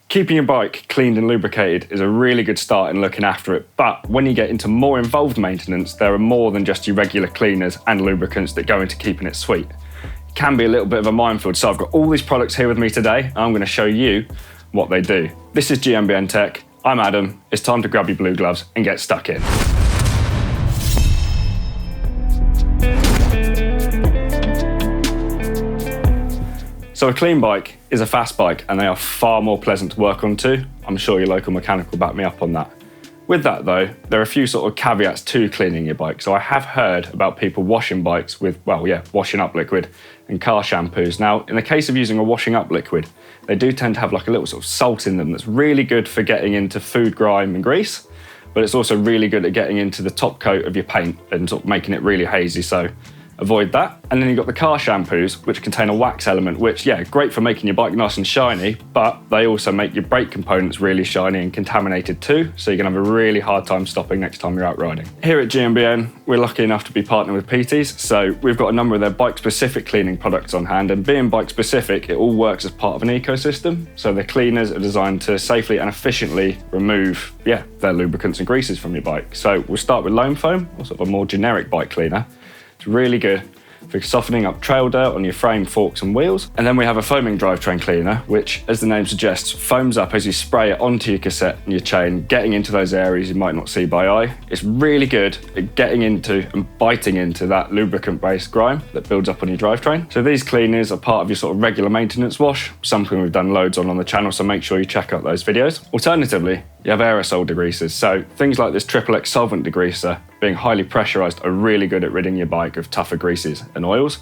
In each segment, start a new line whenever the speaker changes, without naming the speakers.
Keeping your bike cleaned and lubricated is a really good start in looking after it, but when you get into more involved maintenance, there are more than just your regular cleaners and lubricants that go into keeping it sweet. It can be a little bit of a minefield, so I've got all these products here with me today, and I'm going to show you what they do. This is GMBN Tech, I'm Adam, it's time to grab your blue gloves and get stuck in. So a clean bike is a fast bike and they are far more pleasant to work on too. I'm sure your local mechanic will back me up on that. With that though, there are a few sort of caveats to cleaning your bike. So I have heard about people washing bikes with, washing up liquid and car shampoos. Now, in the case of using a washing up liquid, they do tend to have like a little sort of salt in them that's really good for getting into food grime and grease, but it's also really good at getting into the top coat of your paint and sort of making it really hazy. So avoid that. And then you've got the car shampoos, which contain a wax element, which, great for making your bike nice and shiny, but they also make your brake components really shiny and contaminated too, so you're gonna have a really hard time stopping next time you're out riding. Here at GMBN, we're lucky enough to be partnered with PT's, so we've got a number of their bike-specific cleaning products on hand, and being bike-specific, it all works as part of an ecosystem, so the cleaners are designed to safely and efficiently remove, their lubricants and greases from your bike. So we'll start with loam foam, or sort of a more generic bike cleaner. It's really good for softening up trail dirt on your frame, forks and wheels. And then we have a foaming drivetrain cleaner, which, as the name suggests, foams up as you spray it onto your cassette and your chain, getting into those areas you might not see by eye. It's really good at getting into and biting into that lubricant-based grime that builds up on your drivetrain. So these cleaners are part of your sort of regular maintenance wash, something we've done loads on the channel, so make sure you check out those videos. Alternatively, you have aerosol degreasers. So things like this XXX solvent degreaser, being highly pressurized, are really good at ridding your bike of tougher greases and oils.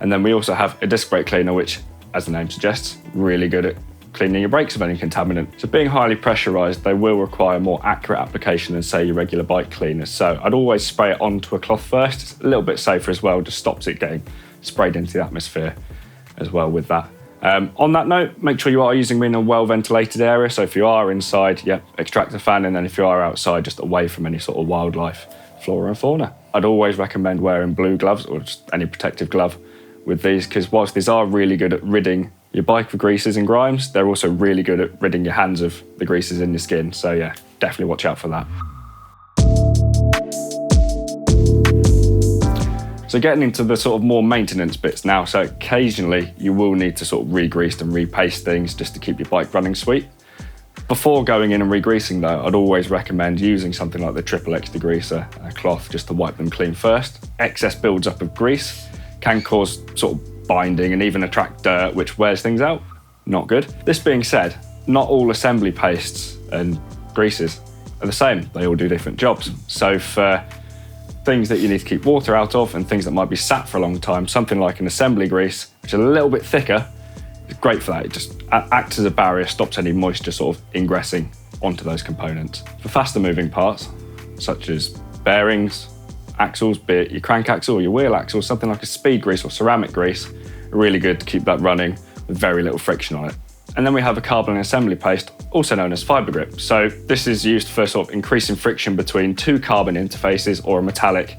And then we also have a disc brake cleaner, which, as the name suggests, really good at cleaning your brakes of any contaminant. So being highly pressurized, they will require more accurate application than, say, your regular bike cleaners. So I'd always spray it onto a cloth first. It's a little bit safer as well, just stops it getting sprayed into the atmosphere as well with that. On that note, make sure you are using them in a well-ventilated area. So if you are inside, extract the fan, and then if you are outside, just away from any sort of wildlife, flora and fauna. I'd always recommend wearing blue gloves or just any protective glove with these, because whilst these are really good at ridding your bike of greases and grimes, they're also really good at ridding your hands of the greases in your skin. So definitely watch out for that. So getting into the sort of more maintenance bits now, so occasionally you will need to sort of re-grease and repaste things just to keep your bike running sweet. Before going in and re-greasing though, I'd always recommend using something like the XXX degreaser, a cloth, just to wipe them clean first. Excess builds up of grease can cause sort of binding and even attract dirt, which wears things out. Not good. This being said, not all assembly pastes and greases are the same. They all do different jobs. So for things that you need to keep water out of and things that might be sat for a long time, something like an assembly grease, which is a little bit thicker, is great for that. It just acts as a barrier, stops any moisture sort of ingressing onto those components. For faster moving parts, such as bearings, axles, be it your crank axle or your wheel axle, something like a speed grease or ceramic grease, are really good to keep that running with very little friction on it. And then we have a carbon assembly paste, also known as fibre grip. So this is used for sort of increasing friction between two carbon interfaces or a metallic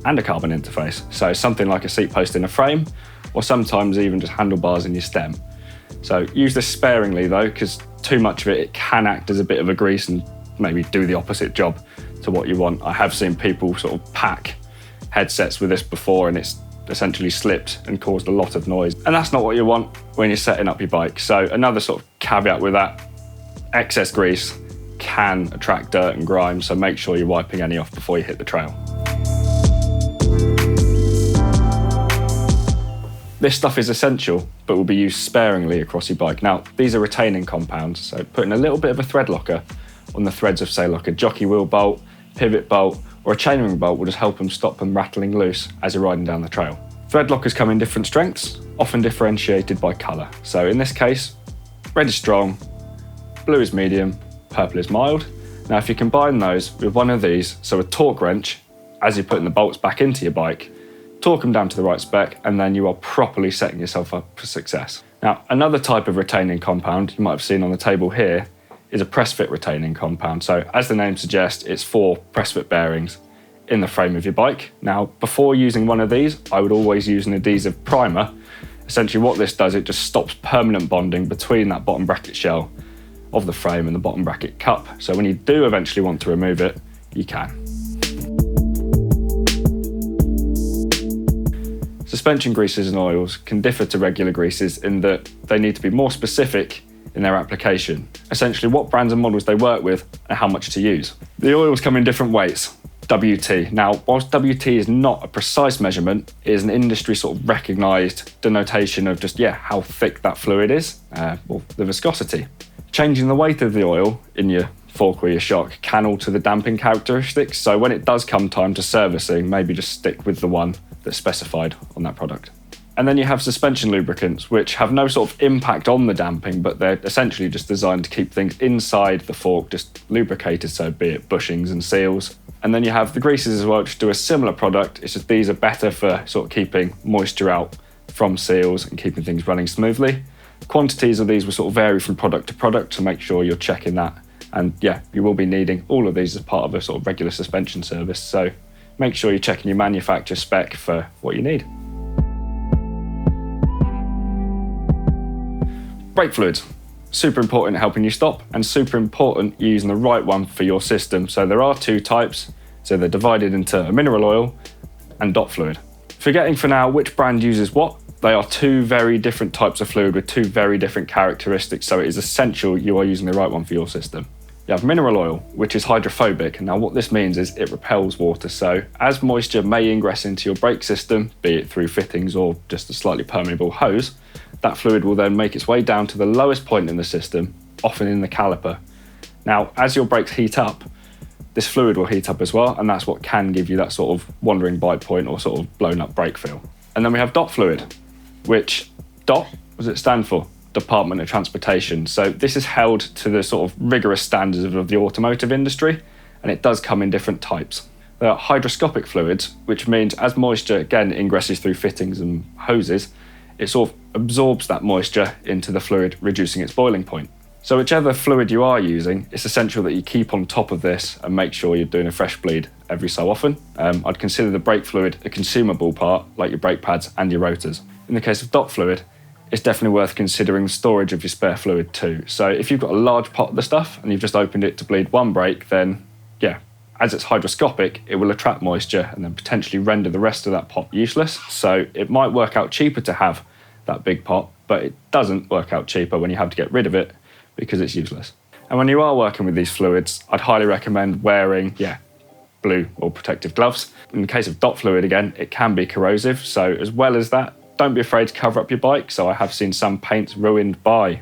and a carbon interface. So something like a seat post in a frame, or sometimes even just handlebars in your stem. So use this sparingly though, because too much of it can act as a bit of a grease and maybe do the opposite job to what you want. I have seen people sort of pack headsets with this before and it's essentially slipped and caused a lot of noise. And that's not what you want when you're setting up your bike. So another sort of caveat with that, excess grease can attract dirt and grime, so make sure you're wiping any off before you hit the trail. This stuff is essential, but will be used sparingly across your bike. Now, these are retaining compounds, so putting a little bit of a thread locker on the threads of, say, like a jockey wheel bolt, pivot bolt, or a chainring bolt will just help them stop them rattling loose as you're riding down the trail. Thread lockers come in different strengths, often differentiated by colour. So in this case, red is strong, blue is medium, purple is mild. Now if you combine those with one of these, so a torque wrench, as you're putting the bolts back into your bike, torque them down to the right spec, and then you are properly setting yourself up for success. Now, another type of retaining compound you might have seen on the table here is a press fit retaining compound. So as the name suggests, it's for press fit bearings in the frame of your bike. Now, before using one of these, I would always use an adhesive primer. Essentially what this does, it just stops permanent bonding between that bottom bracket shell of the frame and the bottom bracket cup. So when you do eventually want to remove it, you can. Suspension greases and oils can differ to regular greases in that they need to be more specific in their application. Essentially what brands and models they work with and how much to use. The oils come in different weights. WT. Now, whilst WT is not a precise measurement, it is an industry sort of recognised denotation of just, how thick that fluid is, or the viscosity. Changing the weight of the oil in your fork or your shock can alter the damping characteristics, so when it does come time to servicing, maybe just stick with the one that's specified on that product. And then you have suspension lubricants, which have no sort of impact on the damping, but they're essentially just designed to keep things inside the fork just lubricated, so be it bushings and seals. And then you have the greases as well, which do a similar product. It's just these are better for sort of keeping moisture out from seals and keeping things running smoothly. Quantities of these will sort of vary from product to product, so make sure you're checking that. And you will be needing all of these as part of a sort of regular suspension service. So make sure you're checking your manufacturer spec for what you need. Brake fluids. Super important in helping you stop, and super important using the right one for your system. So there are two types. So they're divided into a mineral oil and dot fluid. Forgetting for now which brand uses what, they are two very different types of fluid with two very different characteristics. So it is essential you are using the right one for your system. You have mineral oil, which is hydrophobic. And now what this means is it repels water. So as moisture may ingress into your brake system, be it through fittings or just a slightly permeable hose, that fluid will then make its way down to the lowest point in the system, often in the caliper. Now, as your brakes heat up, this fluid will heat up as well, and that's what can give you that sort of wandering bite point or sort of blown up brake feel. And then we have dot fluid, which DOT, what does it stand for? Department of Transportation. So this is held to the sort of rigorous standards of the automotive industry, and it does come in different types. There are hygroscopic fluids, which means as moisture again ingresses through fittings and hoses, it sort of absorbs that moisture into the fluid, reducing its boiling point. So whichever fluid you are using, it's essential that you keep on top of this and make sure you're doing a fresh bleed every so often. I'd consider the brake fluid a consumable part, like your brake pads and your rotors. In the case of dot fluid, it's definitely worth considering the storage of your spare fluid too. So if you've got a large pot of the stuff and you've just opened it to bleed one brake, then as it's hygroscopic, it will attract moisture and then potentially render the rest of that pot useless. So it might work out cheaper to have that big pot, but it doesn't work out cheaper when you have to get rid of it because it's useless. And when you are working with these fluids, I'd highly recommend wearing, blue or protective gloves. In the case of dot fluid, again, it can be corrosive. So as well as that, don't be afraid to cover up your bike. So I have seen some paints ruined by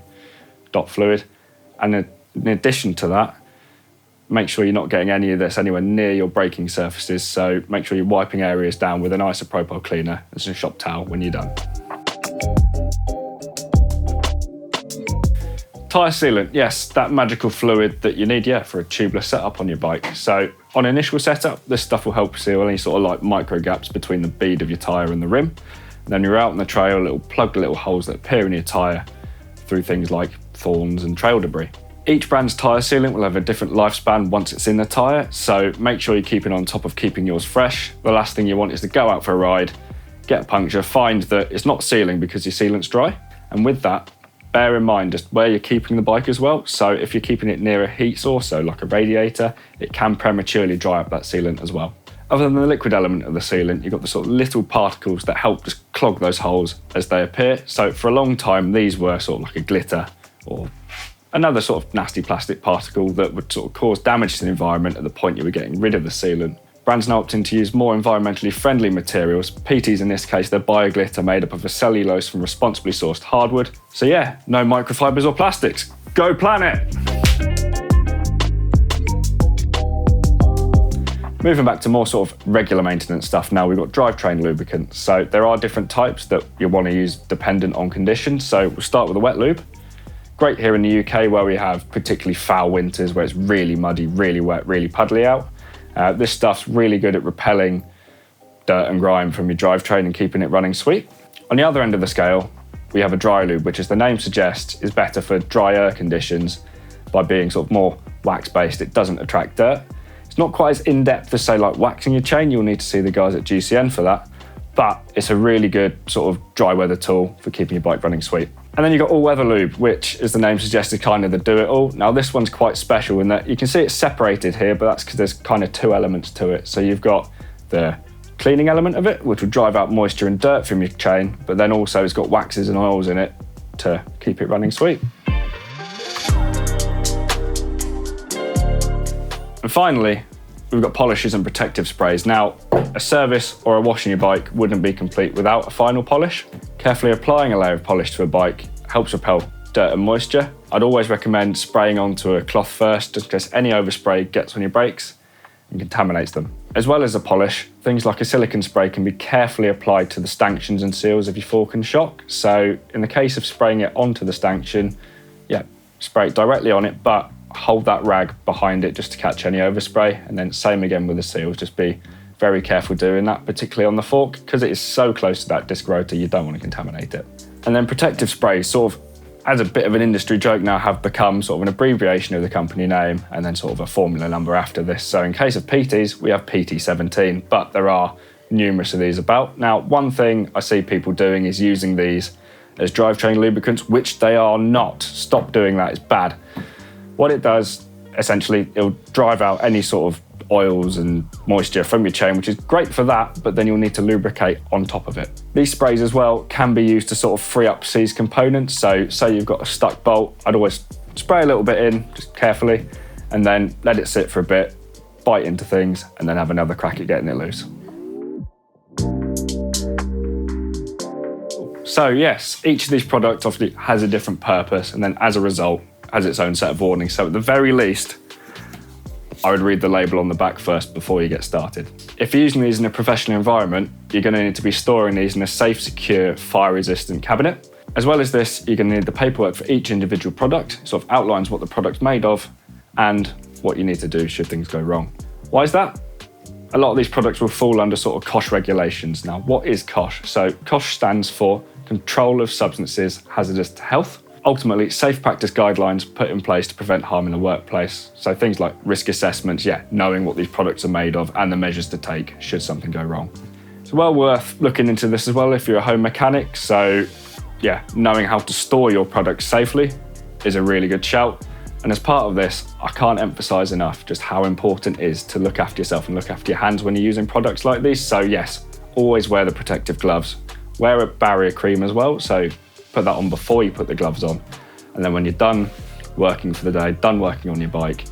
dot fluid. And in addition to that, make sure you're not getting any of this anywhere near your braking surfaces. So make sure you're wiping areas down with an isopropyl cleaner and some shop towel when you're done. Tyre sealant, yes, that magical fluid that you need, for a tubeless setup on your bike. So on initial setup, this stuff will help seal any sort of like micro gaps between the bead of your tyre and the rim. And then you're out on the trail, it'll plug the little holes that appear in your tyre through things like thorns and trail debris. Each brand's tyre sealant will have a different lifespan once it's in the tyre, so make sure you're keeping on top of keeping yours fresh. The last thing you want is to go out for a ride, get a puncture, find that it's not sealing because your sealant's dry. And with that, bear in mind just where you're keeping the bike as well. So if you're keeping it near a heat source, so like a radiator, it can prematurely dry up that sealant as well. Other than the liquid element of the sealant, you've got the sort of little particles that help just clog those holes as they appear. So for a long time, these were sort of like a glitter or another sort of nasty plastic particle that would sort of cause damage to the environment at the point you were getting rid of the sealant. Brands now opting to use more environmentally friendly materials. PTs in this case, they're bioglitter made up of a cellulose from responsibly sourced hardwood. So no microfibers or plastics. Go planet! Moving back to more sort of regular maintenance stuff now, we've got drivetrain lubricants. So there are different types that you want to use dependent on conditions. So we'll start with a wet lube. Great here in the UK where we have particularly foul winters where it's really muddy, really wet, really puddly out. This stuff's really good at repelling dirt and grime from your drivetrain and keeping it running sweet. On the other end of the scale, we have a dry lube, which as the name suggests, is better for drier conditions by being sort of more wax-based. It doesn't attract dirt. It's not quite as in-depth as say like waxing your chain. You'll need to see the guys at GCN for that, but it's a really good sort of dry weather tool for keeping your bike running sweet. And then you've got all-weather lube, which, as the name suggests, is kind of the do-it-all. Now, this one's quite special in that you can see it's separated here, but that's because there's kind of two elements to it. So you've got the cleaning element of it, which will drive out moisture and dirt from your chain, but then also it's got waxes and oils in it to keep it running sweet. And finally, we've got polishes and protective sprays. Now, a service or a wash on your bike wouldn't be complete without a final polish. Carefully applying a layer of polish to a bike helps repel dirt and moisture. I'd always recommend spraying onto a cloth first, just in case any overspray gets on your brakes and contaminates them. As well as a polish, things like a silicone spray can be carefully applied to the stanchions and seals of your fork and shock. So in the case of spraying it onto the stanchion, yeah, spray it directly on it, but hold that rag behind it just to catch any overspray. And then same again with the seals, just be very careful doing that, particularly on the fork, because it is so close to that disc rotor, you don't want to contaminate it. And then protective sprays, sort of as a bit of an industry joke now, have become sort of an abbreviation of the company name and then sort of a formula number after this. So in case of PTs, we have PT17, but there are numerous of these about. Now, one thing I see people doing is using these as drivetrain lubricants, which they are not. Stop doing that, it's bad. What it does, essentially, it'll drive out any sort of oils and moisture from your chain, which is great for that, but then you'll need to lubricate on top of it. These sprays as well can be used to sort of free up seized components. So say you've got a stuck bolt, I'd always spray a little bit in, just carefully, and then let it sit for a bit, bite into things, and then have another crack at getting it loose. So yes, each of these products obviously has a different purpose, and then as a result, has its own set of warnings. So at the very least, I would read the label on the back first before you get started. If you're using these in a professional environment, you're going to need to be storing these in a safe, secure, fire-resistant cabinet. As well as this, you're going to need the paperwork for each individual product. It sort of outlines what the product's made of and what you need to do should things go wrong. Why is that? A lot of these products will fall under sort of COSH regulations. Now, what is COSH? So COSH stands for Control of Substances Hazardous to Health. Ultimately, safe practice guidelines put in place to prevent harm in the workplace. So things like risk assessments, knowing what these products are made of and the measures to take should something go wrong. It's well worth looking into this as well if you're a home mechanic. So knowing how to store your products safely is a really good shout. And as part of this, I can't emphasize enough just how important it is to look after yourself and look after your hands when you're using products like these. So yes, always wear the protective gloves. Wear a barrier cream as well. So put that on before you put the gloves on. And then when you're done working for the day, done working on your bike,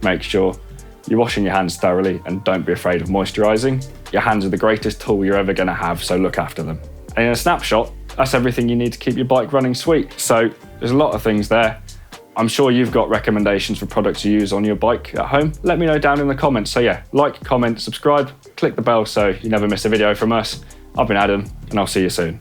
make sure you're washing your hands thoroughly and don't be afraid of moisturizing. Your hands are the greatest tool you're ever going to have, so look after them. And in a snapshot, that's everything you need to keep your bike running sweet. So there's a lot of things there. I'm sure you've got recommendations for products you use on your bike at home. Let me know down in the comments. So like, comment, subscribe, click the bell so you never miss a video from us. I've been Adam, and I'll see you soon.